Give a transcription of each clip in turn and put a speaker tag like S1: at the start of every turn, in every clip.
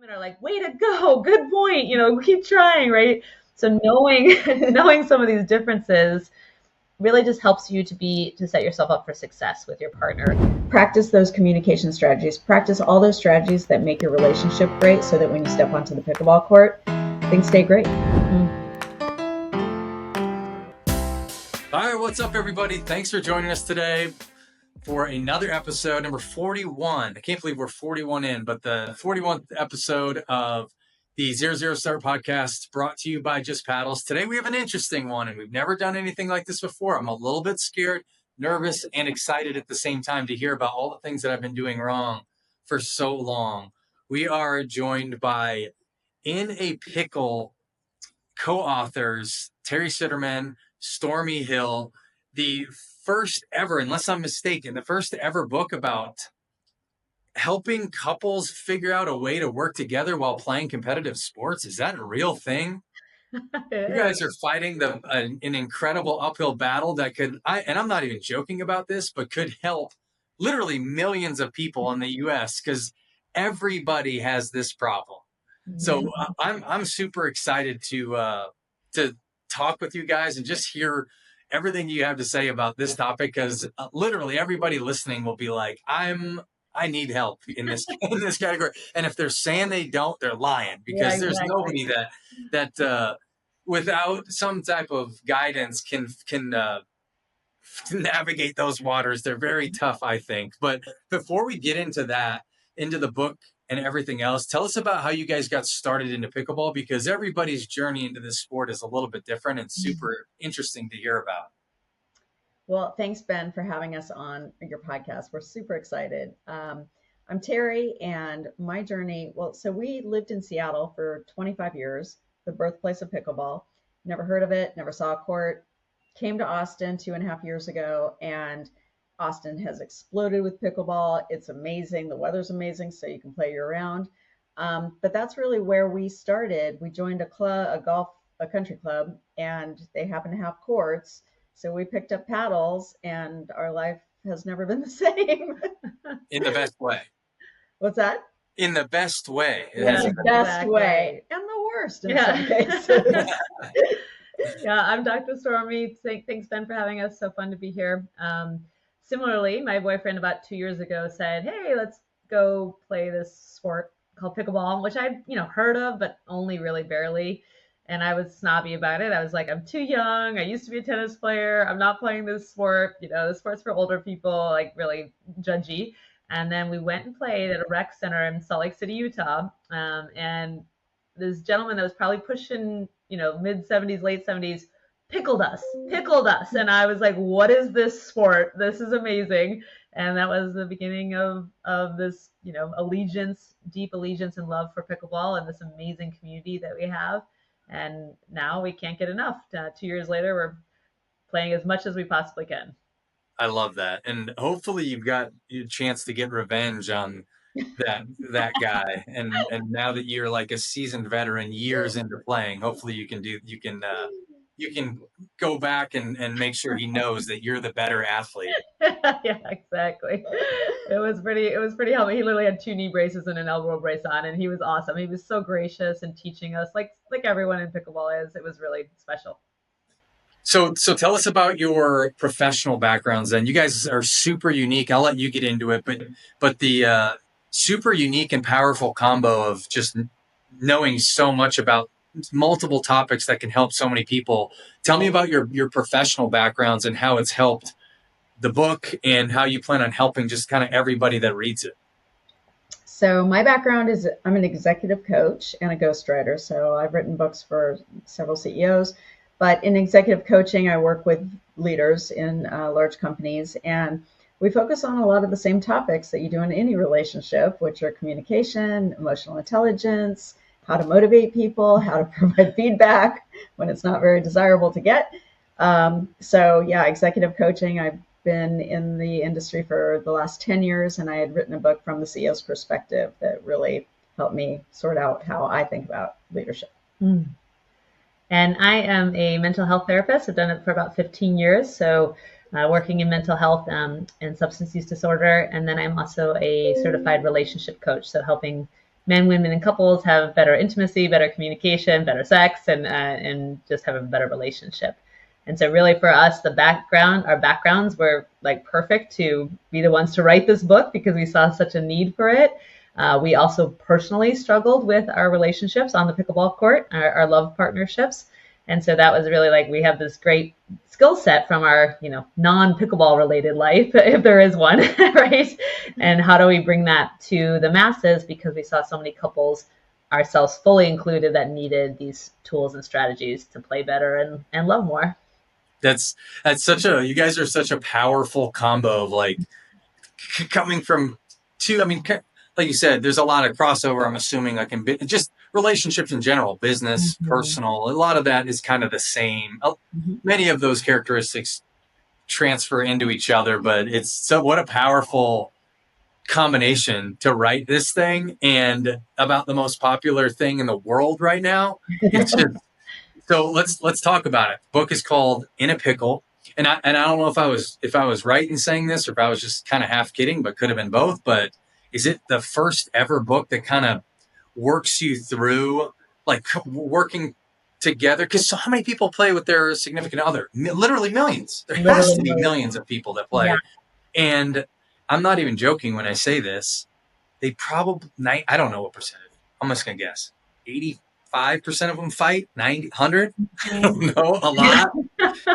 S1: are like, way to go, good point, keep trying, right? So knowing knowing some of these differences really just helps you to set yourself up for success with your partner. Practice those communication strategies. Practice all those strategies that make your relationship great so that when you step onto the pickleball court, things stay great.
S2: All right, what's up, everybody? Thanks for joining us today for another episode, number 41. I can't believe we're 41 in, but the 41th episode of the 00 Start podcast brought to you by JustPaddles. Today we have an interesting one, and we've never done anything like this before. I'm a little bit scared, nervous, and excited at the same time to hear about all the things that I've been doing wrong for so long. We are joined by In a Pickle co-authors, Teri and Stormy Hill, the first ever, unless I'm mistaken, the first ever book about helping couples figure out a way to work together while playing competitive sports. Is that a real thing? You guys are fighting an incredible uphill battle that and I'm not even joking about this, but could help literally millions of people in the US because everybody has this problem. So I'm super excited to talk with you guys and just hear everything you have to say about this topic, because literally everybody listening will be like, I need help in this category. And if they're saying they don't, they're lying, because there's nobody that without some type of guidance can navigate those waters. They're very tough, I think. But before we get into the book and everything else, tell us about how you guys got started into pickleball, because everybody's journey into this sport is a little bit different and super interesting to hear about.
S1: Well, thanks, Ben, for having us on your podcast. We're super excited. I'm Teri, and my journey, so we lived in Seattle for 25 years, the birthplace of pickleball. Never heard of it, never saw a court. Came to Austin 2.5 years ago, and Austin has exploded with pickleball. It's amazing. The weather's amazing, so you can play year round. But that's really where we started. We joined a country club, and they happen to have courts. So we picked up paddles, and our life has never been the same.
S2: In the best way.
S1: What's that?
S2: In the best way.
S1: Yeah, the best way. And the worst in some cases. Yeah, I'm Dr. Stormy. Thanks, Ben, for having us. So fun to be here. Similarly, my boyfriend about 2 years ago said, hey, let's go play this sport called pickleball, which I'd heard of, but only really barely. And I was snobby about it. I was like, I'm too young. I used to be a tennis player. I'm not playing this sport. This sport's for older people, like really judgy. And then we went and played at a rec center in Salt Lake City, Utah. And this gentleman that was probably pushing, mid 70s, late 70s, pickled us. And I was like, what is this sport? This is amazing. And that was the beginning of this, deep allegiance and love for pickleball and this amazing community that we have. And now we can't get enough. 2 years later, we're playing as much as we possibly can.
S2: I love that. And hopefully you've got a chance to get revenge on that guy. And now that you're like a seasoned veteran, years into playing, hopefully you can go back and make sure he knows that you're the better athlete.
S1: Yeah, exactly. It was pretty helpful. He literally had 2 knee braces and an elbow brace on, and he was awesome. He was so gracious and teaching us like everyone in pickleball is. It was really special.
S2: So tell us about your professional backgrounds then. You guys are super unique. I'll let you get into it, but the super unique and powerful combo of just knowing so much about multiple topics that can help so many people. Tell me about your professional backgrounds and how it's helped the book and how you plan on helping just kind of everybody that reads it.
S1: So my background is I'm an executive coach and a ghostwriter. So I've written books for several CEOs, but in executive coaching, I work with leaders in large companies, and we focus on a lot of the same topics that you do in any relationship, which are communication, emotional intelligence, how to motivate people, how to provide feedback when it's not very desirable to get. Executive coaching, I've been in the industry for the last 10 years, and I had written a book from the CEO's perspective that really helped me sort out how I think about leadership. And I am a mental health therapist. I've done it for about 15 years. So working in mental health and substance use disorder. And then I'm also a certified relationship coach. So helping men, women, and couples have better intimacy, better communication, better sex, and just have a better relationship. And so really for us, our backgrounds were like perfect to be the ones to write this book because we saw such a need for it. We also personally struggled with our relationships on the pickleball court, our love partnerships. And so that was really like, we have this great skill set from our, non-pickleball related life, if there is one, right? And how do we bring that to the masses? Because we saw so many couples, ourselves fully included, that needed these tools and strategies to play better and love more.
S2: That's you guys are such a powerful combo of like coming from two, I mean, like you said, there's a lot of crossover, I'm assuming, like in just relationships in general, business, personal, a lot of that is kind of the same. Many of those characteristics transfer into each other, but what a powerful combination to write this thing and about the most popular thing in the world right now. It's just, so let's talk about it. The book is called In a Pickle. And I don't know if I was right in saying this or if I was just kind of half kidding, but could have been both. But is it the first ever book that kind of works you through like working together? Because so how many people play with their significant other? Literally millions. There has to be millions of people that play. Yeah. And I'm not even joking when I say this. They probably, I don't know what percentage. I'm just going to guess. 85% of them fight, 90, 100. I don't know, a lot.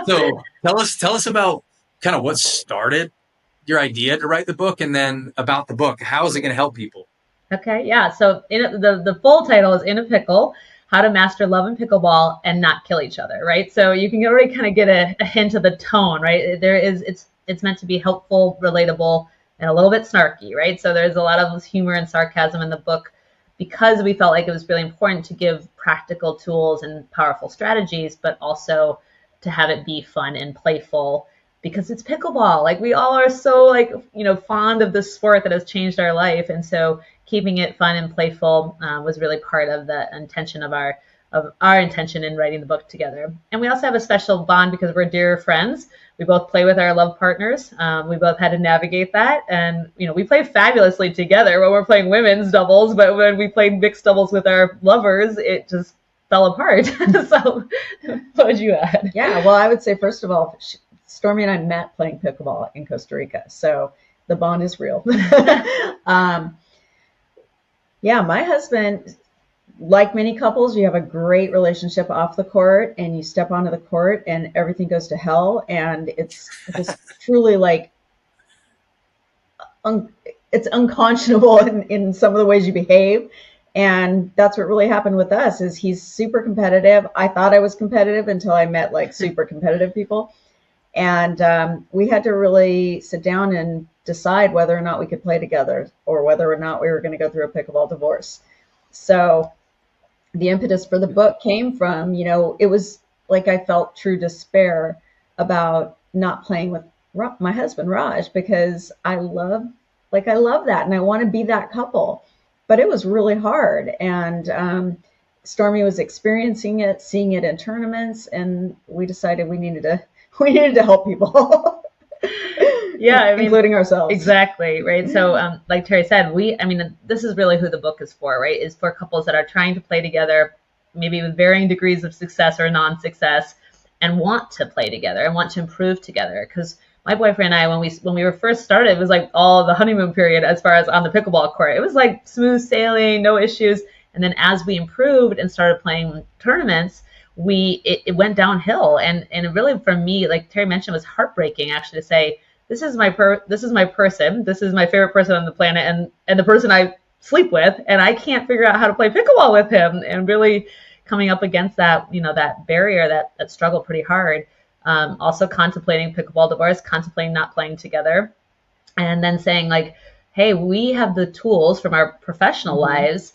S2: So tell us about kind of what started your idea to write the book, and then about the book. How is it going to help people?
S1: Okay, yeah. So the full title is In a Pickle: How to Master Love and Pickleball and Not Kill Each Other, right? So you can already kind of get a hint of the tone, right? It's meant to be helpful, relatable, and a little bit snarky, right? So there's a lot of humor and sarcasm in the book because we felt like it was really important to give practical tools and powerful strategies, but also to have it be fun and playful because it's pickleball. Like we all are so fond of this sport that has changed our life. And so keeping it fun and playful was really part of the intention of our intention in writing the book together. And we also have a special bond because we're dear friends. We both play with our love partners. We both had to navigate that. And, we play fabulously together when we're playing women's doubles, but when we played mixed doubles with our lovers, it just fell apart. So what would you add?
S3: Yeah, well, I would say, first of all, Stormy and I met playing pickleball in Costa Rica. So the bond is real. Yeah, my husband, like many couples, you have a great relationship off the court and you step onto the court and everything goes to hell. And it's just truly like, it's unconscionable in some of the ways you behave. And that's what really happened with us is he's super competitive. I thought I was competitive until I met like super competitive people. And we had to really sit down and decide whether or not we could play together or whether or not we were going to go through a pickleball divorce. So the impetus for the book came from, it was like I felt true despair about not playing with my husband, Raj, because I love that and I want to be that couple. But it was really hard. And Stormy was experiencing it, seeing it in tournaments, and we decided we needed to help people.
S1: Yeah,
S3: including ourselves.
S1: Exactly, right? So like Teri said, this is really who the book is for, right? Is for couples that are trying to play together, maybe with varying degrees of success or non-success, and want to play together and want to improve together. Because my boyfriend and I, when we were first started, it was like all the honeymoon period as far as on the pickleball court. It was like smooth sailing, no issues. And then as we improved and started playing tournaments, it went downhill. And it really, for me, like Teri mentioned, was heartbreaking actually to say, this is my person. This is my favorite person on the planet, and the person I sleep with, and I can't figure out how to play pickleball with him. And really coming up against that, that barrier, that struggle pretty hard. Also contemplating pickleball divorce, contemplating not playing together, and then saying like, hey, we have the tools from our professional lives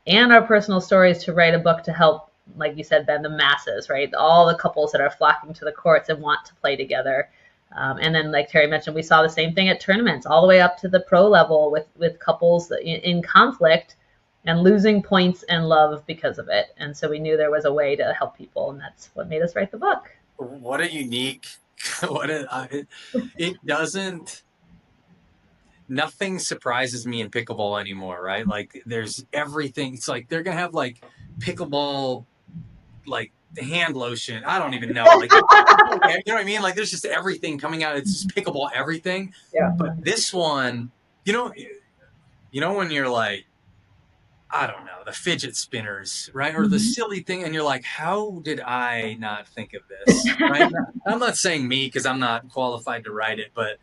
S1: and our personal stories to write a book to help, like you said, Ben, the masses, right? All the couples that are flocking to the courts and want to play together. And then, like Teri mentioned, we saw the same thing at tournaments, all the way up to the pro level with couples in conflict and losing points and love because of it. And so we knew there was a way to help people, and that's what made us write the book.
S2: What a unique, it doesn't, nothing surprises me in pickleball anymore, right? Like there's everything. It's like they're gonna have like pickleball, like hand lotion. I don't even know. Like, you know what I mean? Like there's just everything coming out. It's just pickleball everything.
S3: Yeah.
S2: But this one, when you're like, I don't know, the fidget spinners, right? Or the silly thing, and you're like, how did I not think of this? Right? I'm not saying me because I'm not qualified to write it, but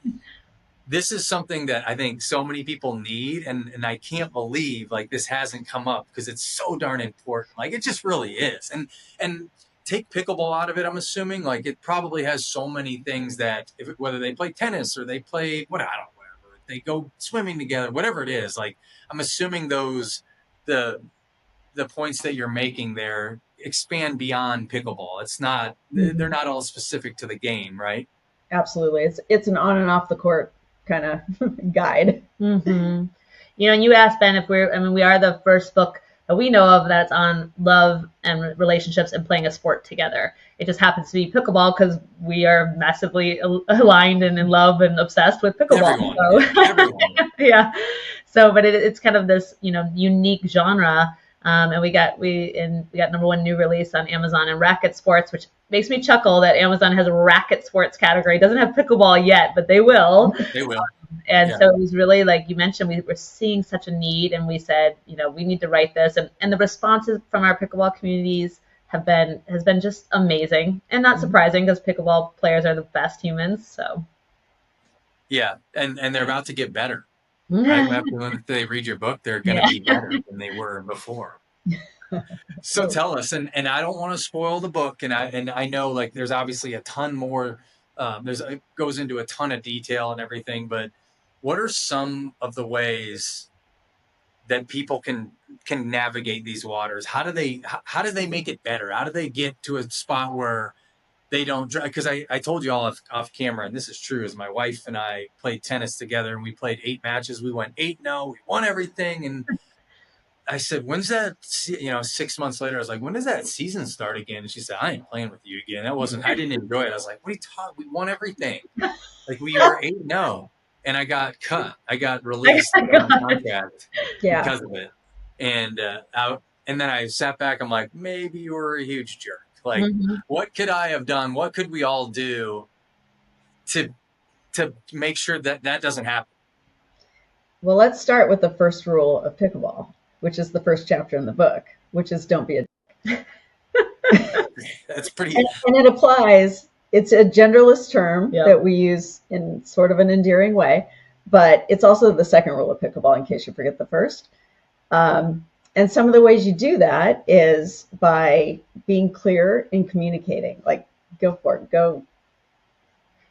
S2: this is something that I think so many people need, and I can't believe like this hasn't come up because it's so darn important. Like it just really is. And take pickleball out of it, I'm assuming like it probably has so many things that whether they play tennis or they play whatever, they go swimming together, whatever it is. Like I'm assuming the points that you're making there expand beyond pickleball. It's not they're not all specific to the game, right?
S3: Absolutely. It's an on and off the court kind of guide.
S1: Mm-hmm. And you asked Ben if we are the first book that we know of that's on love and relationships and playing a sport together. It just happens to be pickleball because we are massively aligned and in love and obsessed with pickleball.
S2: Everyone.
S1: Yeah. So, but it's kind of this, unique genre. And we got number one new release on Amazon and racket sports, which makes me chuckle that Amazon has a racket sports category. It doesn't have pickleball yet, but they will.
S2: They will.
S1: And so it was really, like you mentioned, we were seeing such a need, and we said, we need to write this. And the responses from our pickleball communities has been just amazing, and not surprising because pickleball players are the best humans. So
S2: yeah, and they're about to get better. Right? After they read your book, they're going to be better than they were before. So tell us, and I don't want to spoil the book, and I know like there's obviously a ton more. It goes into a ton of detail and everything, but what are some of the ways that people can navigate these waters? How do they make it better? How do they get to a spot where they don't, because I told you all off camera, and this is true, as my wife and I played tennis together, and we played 8 matches. We went 8-0. We won everything. And I said, when's that, 6 months later, I was like, when does that season start again? And she said, I ain't playing with you again. I didn't enjoy it. I was like, what are you talking? We won everything. Like we were 8-0. And I got cut. I got released from contract because of it. And then I sat back. I'm like, maybe you were a huge jerk. Like, what could I have done? What could we all do to make sure that doesn't happen?
S3: Well, let's start with the first rule of pickleball, which is the first chapter in the book, which is don't be a dick.
S2: That's pretty.
S3: And it applies. It's a genderless term that we use in sort of an endearing way, but it's also the second rule of pickleball, in case you forget the first. And some of the ways you do that is by being clear in communicating. Like, go for it. Go.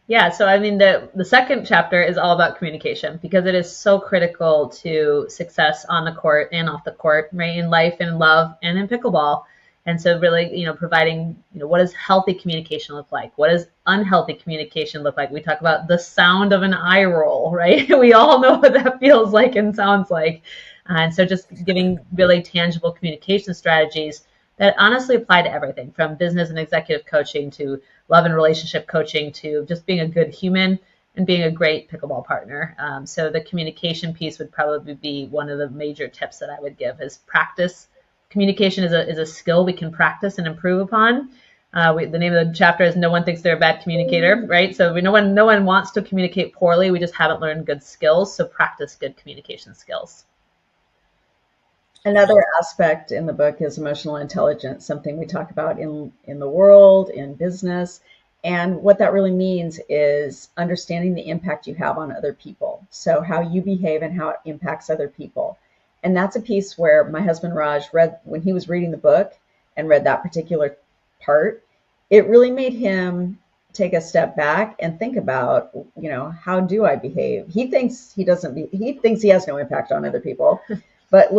S1: Yeah. So, I mean, the second chapter is all about communication because it is so critical to success on the court and off the court, right? In life, in love, and in pickleball. And so really, providing, what does healthy communication look like? What does unhealthy communication look like? We talk about the sound of an eye roll, right? We all know what that feels like and sounds like. And so just giving really tangible communication strategies that honestly apply to everything from business and executive coaching to love and relationship coaching to just being a good human and being a great pickleball partner. So the communication piece would probably be one of the major tips that I would give is practice. Communication is a skill we can practice and improve upon. The name of the chapter is No One Thinks They're a Bad Communicator, right? So no one wants to communicate poorly. We just haven't learned good skills. So practice good communication skills.
S3: Another aspect in the book is emotional intelligence, something we talk about in the world, in business. And what that really means is understanding the impact you have on other people. So how you behave and how it impacts other people. And that's a piece where my husband Raj read, when he was reading the book and read that particular part, it really made him take a step back and think about, how do I behave? He thinks he has no impact on other people, but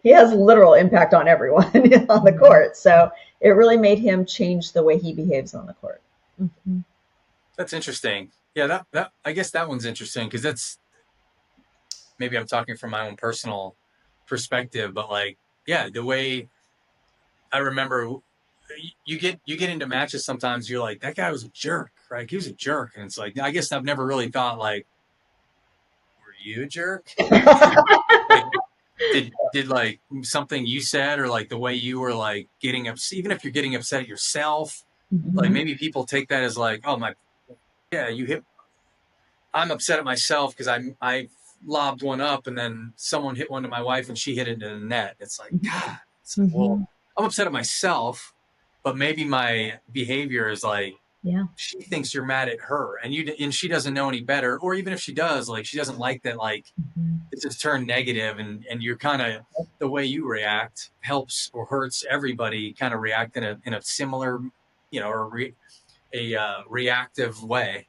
S3: he has literal impact on everyone on the court. So it really made him change the way he behaves on the court.
S1: Mm-hmm.
S2: That's interesting. Yeah, that I guess that one's interesting because that's, maybe I'm talking from my own personal perspective, but the way I remember you get into matches sometimes, you're like, that guy was a jerk, right? He was a jerk. And it's like, I guess I've never really thought like, were you, jerk? Like, did like something you said or like the way you were like getting upset, even if you're getting upset at yourself, like maybe people take that as like, oh my, yeah, you hit. I'm upset at myself because I lobbed one up and then someone hit one to my wife and she hit it into the net. It's like, God, it's like, well, I'm upset at myself, but maybe my behavior is like, she thinks you're mad at her and she doesn't know any better. Or even if she does, like, she doesn't like that, like, it's just turned negative and you're kind of, the way you react helps or hurts everybody kind of react in a similar, or reactive way.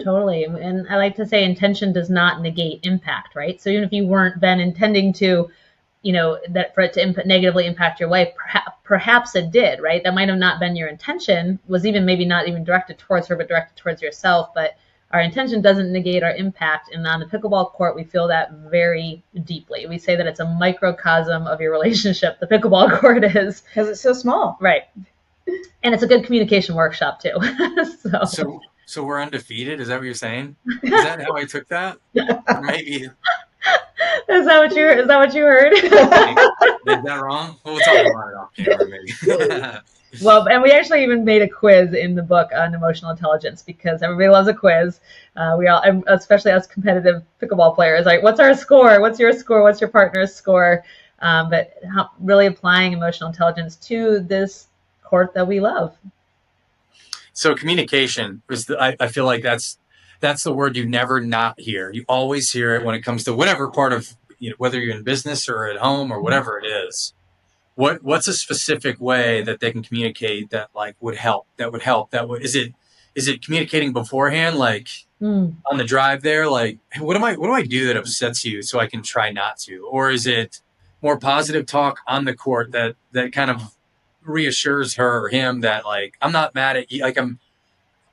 S1: Totally. And I like to say intention does not negate impact, right? So even if you weren't then intending to, that for it to negatively impact your wife, perhaps it did, right? That might have not been your intention, was even maybe not even directed towards her, but directed towards yourself. But our intention doesn't negate our impact. And on the pickleball court, we feel that very deeply. We say that it's a microcosm of your relationship. The pickleball court is.
S3: Because it's so small.
S1: Right. And it's a good communication workshop too.
S2: So we're undefeated? Is that what you're saying? Is that how I took that? Or maybe.
S1: Is that what you heard?
S2: Is that wrong? We'll talk about it off camera, maybe.
S1: Well, and we actually even made a quiz in the book on emotional intelligence because everybody loves a quiz. We all, especially us competitive pickleball players, like, what's our score? What's your score? What's your partner's score? But really applying emotional intelligence to this court that we love.
S2: So communication is, I feel like that's the word you never not hear. You always hear it when it comes to whatever part of, whether you're in business or at home or whatever it is. What's a specific way that they can communicate that like would help? Is it communicating beforehand, like on the drive there, like, hey, what do I do that upsets you so I can try not to? Or is it more positive talk on the court that kind of reassures her or him that like, I'm not mad at you, like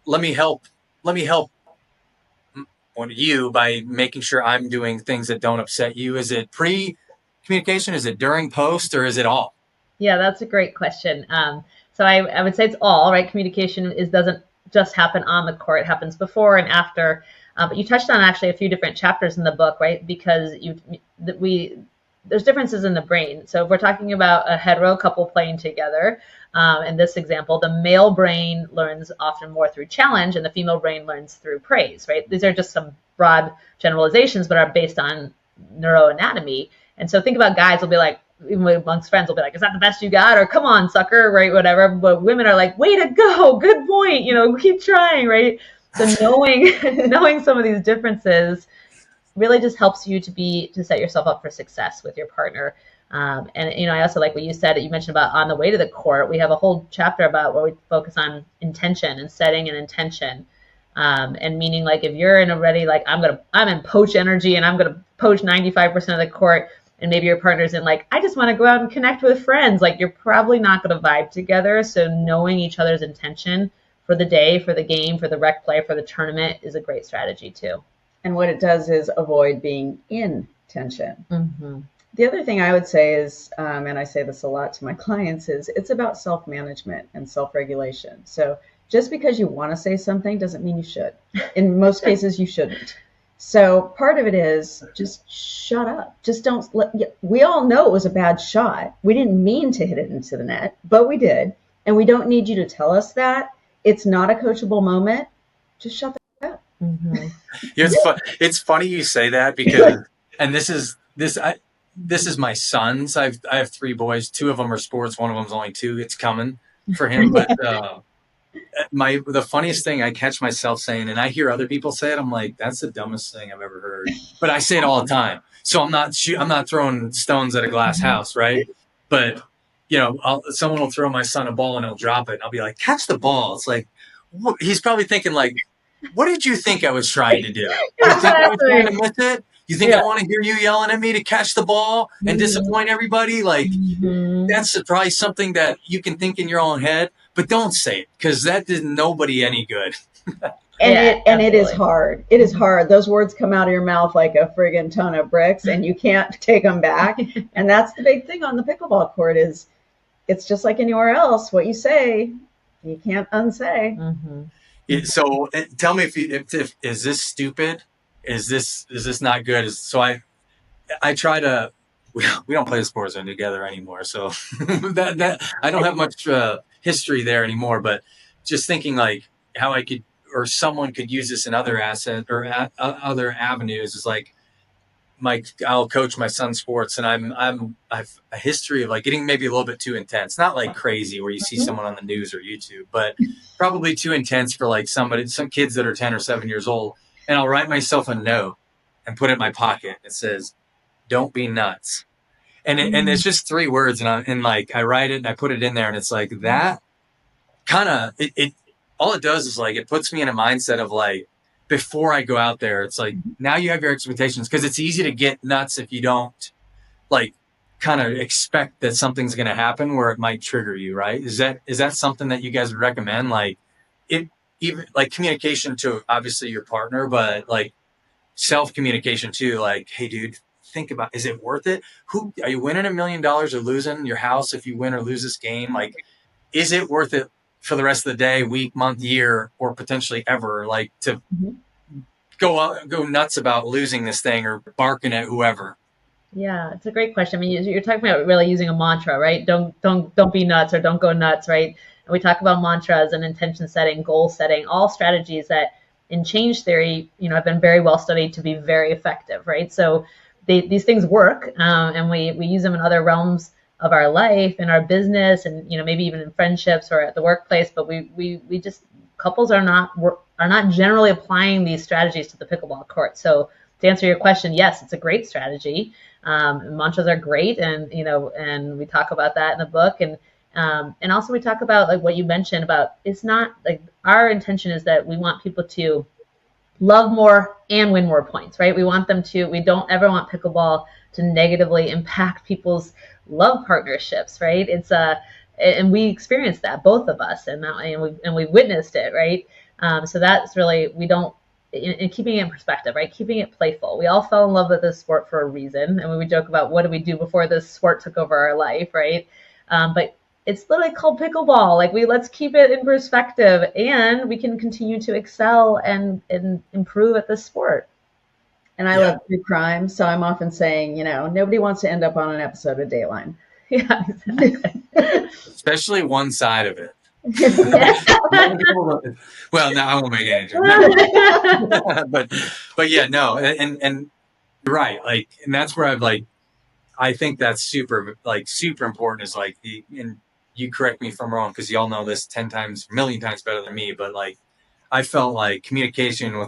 S2: let me help you by making sure I'm doing things that don't upset you? Is it pre-communication? Is it during, post, or is it all?
S1: Yeah, that's a great question. So I would say it's all, right? Communication doesn't just happen on the court. It happens before and after. But you touched on actually a few different chapters in the book, right? Because there's differences in the brain. So if we're talking about a hetero couple playing together, in this example, the male brain learns often more through challenge and the female brain learns through praise, right? These are just some broad generalizations, but are based on neuroanatomy. And so think about guys will be like, even amongst friends will be like, is that the best you got? Or come on, sucker, right? Whatever. But women are like, way to go. Good point. Keep trying, right? So knowing some of these differences really just helps you to set yourself up for success with your partner. And I also like what you said, that you mentioned about on the way to the court. We have a whole chapter about where we focus on intention and setting an intention. And meaning like if you're in already like I'm in poach energy and I'm gonna poach 95% of the court, and maybe your partner's in like, I just want to go out and connect with friends, like you're probably not gonna vibe together. So knowing each other's intention for the day, for the game, for the rec play, for the tournament is a great strategy too.
S3: And what it does is avoid being in tension. Mm-hmm. The other thing I would say is, and I say this a lot to my clients, is it's about self-management and self-regulation. So just because you want to say something doesn't mean you should. In most cases, you shouldn't. So part of it is just shut up. Just don't we all know it was a bad shot. We didn't mean to hit it into the net, but we did. And we don't need you to tell us that. It's not a coachable moment. Just shut the fuck up.
S2: Mm-hmm. It's funny you say that because, and this is my son's. I have 3 boys. 2 of them are sports. 1 of them's only 2. It's coming for him. But the funniest thing I catch myself saying, and I hear other people say it, I'm like, that's the dumbest thing I've ever heard. But I say it all the time. So I'm not throwing stones at a glass house, right? But someone will throw my son a ball and he'll drop it. And I'll be like, catch the ball. It's like, he's probably thinking like, what did you think I was trying to do? You think I was trying to miss it? You think I want to hear you yelling at me to catch the ball and disappoint everybody? Like, that's probably something that you can think in your own head, but don't say it because that did nobody any good.
S3: And it is hard. It is hard. Those words come out of your mouth like a friggin' ton of bricks and you can't take them back. And that's the big thing on the pickleball court is it's just like anywhere else. What you say, you can't unsay.
S2: Mm-hmm. So tell me if is this stupid? is this not good? So I try to, we don't play the sports together anymore. So that I don't have much history there anymore, but just thinking like how I could, or someone could use this in other asset or other avenues is like, I'll coach my son's sports, and I've a history of like getting maybe a little bit too intense, not like crazy where you see someone on the news or YouTube, but probably too intense for like some kids that are 10 or 7 years old. And I'll write myself a note and put it in my pocket. It says, "Don't be nuts." And it's just 3 words. And like, I write it and I put it in there, and it's like that kind of, all it does is like, it puts me in a mindset of like, before I go out there, it's like, now you have your expectations, because it's easy to get nuts if you don't like kind of expect that something's going to happen where it might trigger you. Right. Is that something that you guys would recommend? Like even like communication to obviously your partner, but like self-communication too. Like, hey dude, think about, is it worth it? Who are you winning $1 million or losing your house if you win or lose this game? Like, is it worth it for the rest of the day, week, month, year, or potentially ever, like to go nuts about losing this thing or barking at whoever?
S1: Yeah, it's a great question. I mean, you're talking about really using a mantra, right? Don't be nuts, or don't go nuts, right? And we talk about mantras and intention setting, goal setting, all strategies that in change theory, have been very well studied to be very effective, right? So these things work, and we use them in other realms of our life, in our business, and maybe even in friendships or at the workplace. But we just, couples are not generally applying these strategies to the pickleball court. So to answer your question, yes, it's a great strategy. Mantras are great, and and we talk about that in the book, and also we talk about like what you mentioned about, it's not like, our intention is that we want people to love more and win more points, right? We don't ever want pickleball to negatively impact people's love partnerships, right? And we experienced that, both of us, and we witnessed it, right? So that's really, we don't, in keeping it in perspective, right? Keeping it playful. We all fell in love with this sport for a reason, and we joke about what did we do before this sport took over our life, right? But it's literally called pickleball. Like, let's keep it in perspective, and we can continue to excel and improve at this sport.
S3: And I love true crime, so I'm often saying, nobody wants to end up on an episode of Dateline.
S1: Yeah, exactly.
S2: Especially one side of it. Well, no, I won't make any jokes. but yeah, no, and you're right. Like, and that's where I think that's super important is like and you correct me if I'm wrong, because y'all know this 10 times, a million times better than me. But like, I felt like communication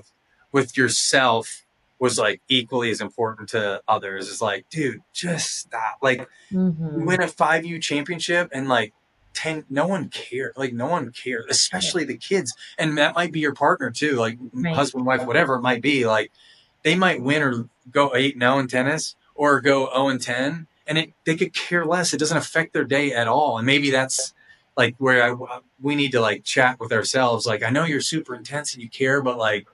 S2: with yourself was like equally as important to others. It's like, dude, just stop. Like, win a 5U championship and like 10, no one cares. Like, no one cares, especially the kids. And that might be your partner too, like husband, wife, whatever it might be. Like, they might win or go 8-0 in tennis or go 0-10, and they could care less. It doesn't affect their day at all. And maybe that's like where we need to like chat with ourselves. Like, I know you're super intense and you care, but like,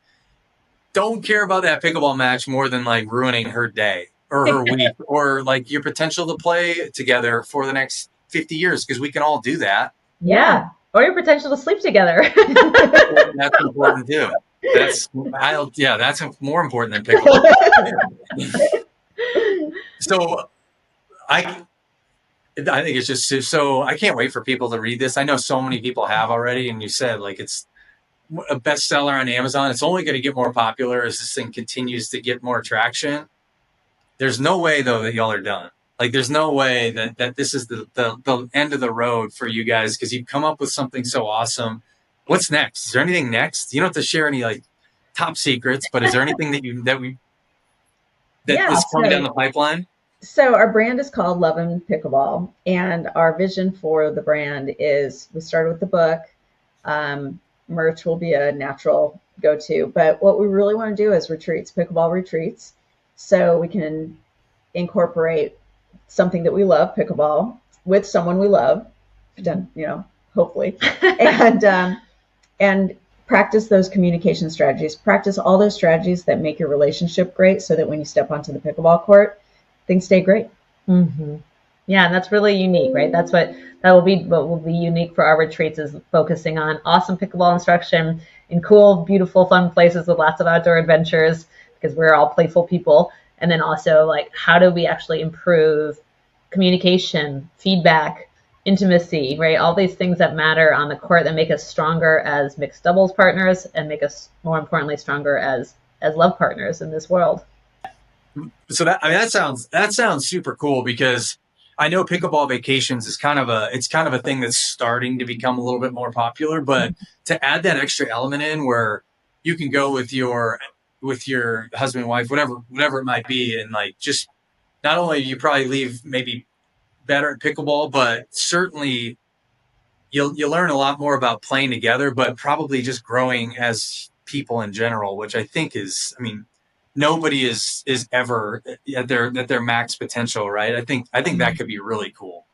S2: don't care about that pickleball match more than like ruining her day or her week or like your potential to play together for the next 50 years, because we can all do that.
S1: Yeah. Or your potential to sleep together.
S2: That's important too. That's more important than pickleball. So I think it's just so, I can't wait for people to read this. I know so many people have already, and you said like it's a bestseller on Amazon. It's only going to get more popular as this thing continues to get more traction. There's no way though that y'all are done. Like, there's no way that this is the end of the road for you guys, because you've come up with something so awesome. What's next? Is there anything next? You don't have to share any like top secrets, but is there anything that is coming down the pipeline?
S3: So our brand is called Love and Pickleball, and our vision for the brand is, we started with the book. Merch will be a natural go-to, but what we really want to do is retreats, pickleball retreats, so we can incorporate something that we love, pickleball, with someone we love, hopefully, and practice those communication strategies, practice all those strategies that make your relationship great, so that when you step onto the pickleball court, things stay great.
S1: Mm-hmm. Yeah, and that's really unique, right? That will be unique for our retreats, is focusing on awesome pickleball instruction in cool, beautiful, fun places with lots of outdoor adventures, because we're all playful people. And then also like, how do we actually improve communication, feedback, intimacy, right? All these things that matter on the court that make us stronger as mixed doubles partners and make us, more importantly, stronger as love partners in this world.
S2: So that sounds super cool, because I know pickleball vacations is kind of a thing that's starting to become a little bit more popular, but to add that extra element in where you can go with your husband, wife, whatever it might be, and like, just not only you probably leave maybe better at pickleball, but certainly you'll learn a lot more about playing together, but probably just growing as people in general, which I think is, I mean, nobody is ever at their max potential, right? I think that could be really cool.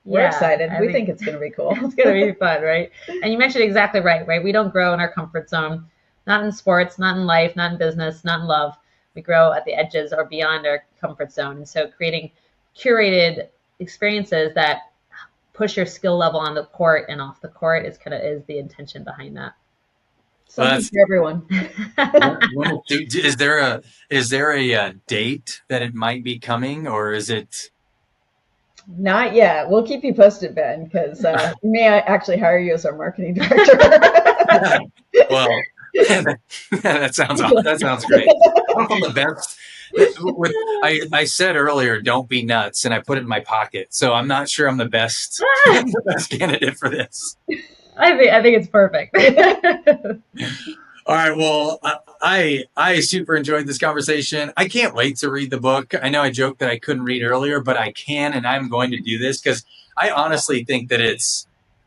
S3: We're excited. We think it's going to be cool.
S1: It's going to be fun, right? And you mentioned exactly right? We don't grow in our comfort zone, not in sports, not in life, not in business, not in love. We grow at the edges or beyond our comfort zone. And so creating curated experiences that push your skill level on the court and off the court is the intention behind that.
S3: Something for everyone.
S2: Is there a date that it might be coming, or is it?
S3: Not yet. We'll keep you posted, Ben, because we may actually hire you as our marketing director.
S2: Well, that sounds great. I'm the best. I said earlier, don't be nuts, and I put it in my pocket. So I'm not sure I'm the best candidate for this.
S1: I think it's perfect.
S2: All right. Well, I super enjoyed this conversation. I can't wait to read the book. I know I joked that I couldn't read earlier, but I can, and I'm going to do this because I honestly think that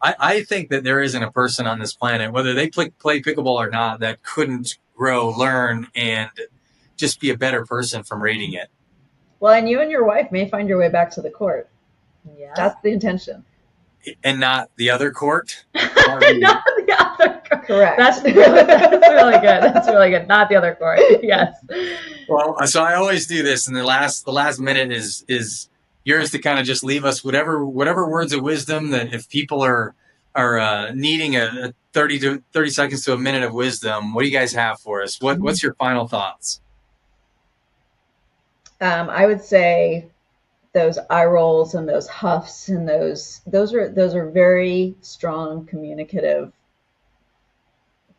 S2: I think that there isn't a person on this planet, whether they play pickleball or not, that couldn't grow, learn, and just be a better person from reading it.
S3: Well, and you and your wife may find your way back to the court. Yeah. That's the intention.
S2: And not the other court?
S1: Not the other court.
S3: Correct.
S1: That's really good. That's really good. Not the other court. Yes.
S2: Well, so I always do this, and the last minute is yours to kind of just leave us whatever words of wisdom that if people are needing a 30 seconds to a minute of wisdom, what do you guys have for us? What's your final thoughts?
S3: I would say those eye rolls and those huffs and those are very strong communicative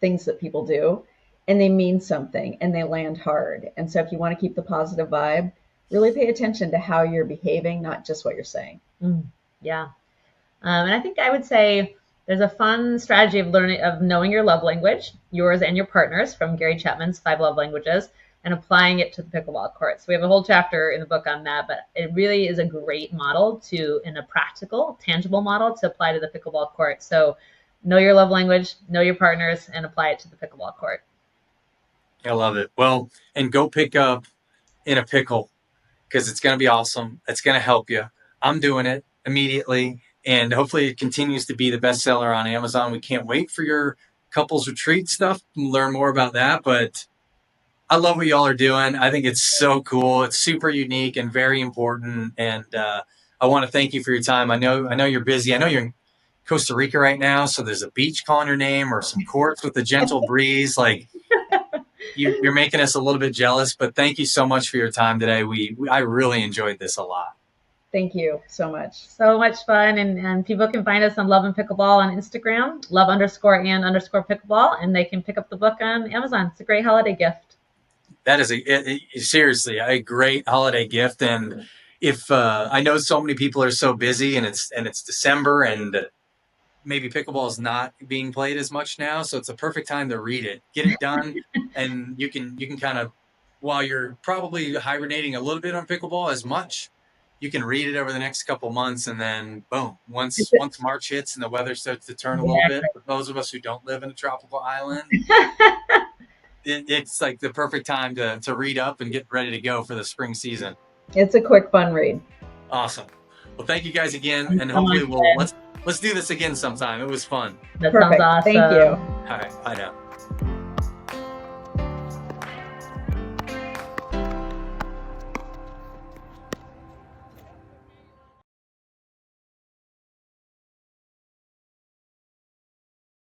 S3: things that people do, and they mean something and they land hard. And so if you want to keep the positive vibe, really pay attention to how you're behaving, not just what you're saying.
S1: Yeah. And I think I would say there's a fun strategy of knowing your love language, yours and your partner's, from Gary Chapman's 5 Love Languages, and applying it to the pickleball court. So we have a whole chapter in the book on that, but it really is a great model in a practical, tangible model to apply to the pickleball court. So know your love language, know your partners, and apply it to the pickleball court.
S2: I love it. Well, and go pick up In a Pickle, because it's going to be awesome. It's going to help you. I'm doing it immediately, and hopefully it continues to be the bestseller on Amazon. We can't wait for your couples retreat stuff and learn more about that, but I love what y'all are doing. I think it's so cool. It's super unique and very important. And I want to thank you for your time. I know you're busy. I know you're in Costa Rica right now, so there's a beach calling your name or some courts with a gentle breeze. Like you're making us a little bit jealous, but thank you so much for your time today. I really enjoyed this a lot.
S3: Thank you so much.
S1: So much fun. And people can find us on Love and Pickleball on Instagram, love_and_pickleball, and they can pick up the book on Amazon. It's a great holiday gift.
S2: That is seriously a great holiday gift. And if I know so many people are so busy, and it's December, and maybe pickleball is not being played as much now, so it's a perfect time to read it, get it done, and you can kind of, while you're probably hibernating a little bit on pickleball as much, you can read it over the next couple months, and then boom, once March hits and the weather starts to turn a little bit, for those of us who don't live in a tropical island. It's like the perfect time to read up and get ready to go for the spring season.
S3: It's a quick, fun read.
S2: Awesome. Well, thank you guys again, and hopefully let's do this again sometime. It was fun.
S1: That sounds awesome.
S3: Thank you.
S2: All right. Bye now.